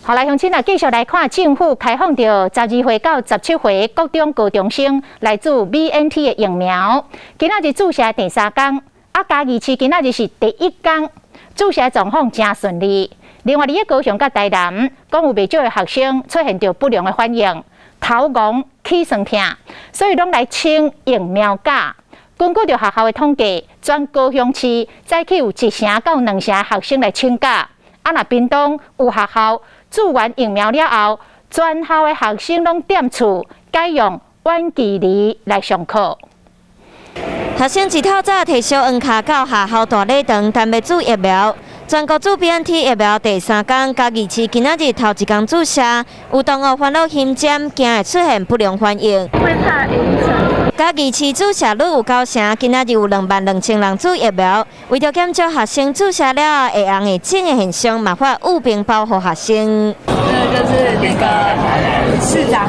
好来，乡亲啊，继续来看政府开放到12岁到17岁各中高中生来自 BNT 的疫苗。今仔日注射第3天，嘉义市今仔日是第1天，注射状况真顺利。另外，高雄甲台南，讲有袂少的学生出现着不良的反应，头晕、起酸痛，所以拢来请疫苗假。根据着学校的统计，全高雄市早起有1成到2成学生来请假。若屏东有学校注完疫苗了后，全校的学生拢踮厝改用远距离来上课。学生一透早摕小黄卡到学校大礼堂，但要注疫苗。全国注 BNT 疫苗第3天，嘉义市今仔日头1天注射，有同学烦恼心尖，惊会出现不良反应。会怕晕船。嘉义市注射率有9成，今仔日有22000人注疫苗。为着减少学生注射了会红会肿的现象，麻烦务必保护学生。就是那个市长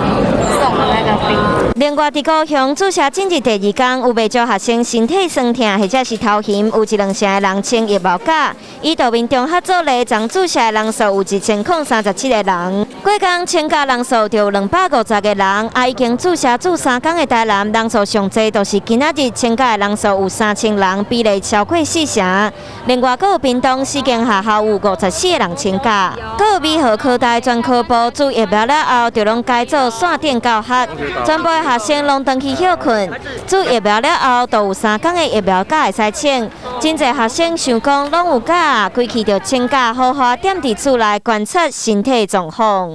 送的那个冰。另外，伫高雄注射正日第2天，有袂少学生身体酸痛或者是头晕，有1-2成的人请疫苗假。以道民众合作例，曾注射的人数有1037个人。过天请假人数就有250个人，已经注射3天的台南人数上济，就是今仔日请假的人数有3000人，比例超过4成。另外，还有屏东4间学校有54个人请假，还有美和科大专科部注疫苗了后，就拢改做线顶教学，全部的学生拢回去休困。注疫苗了后，都有3天的疫苗假会使请。真侪学生想讲拢有假，规气就请假，好好踮伫厝内观察身体状况。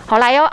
好来哦。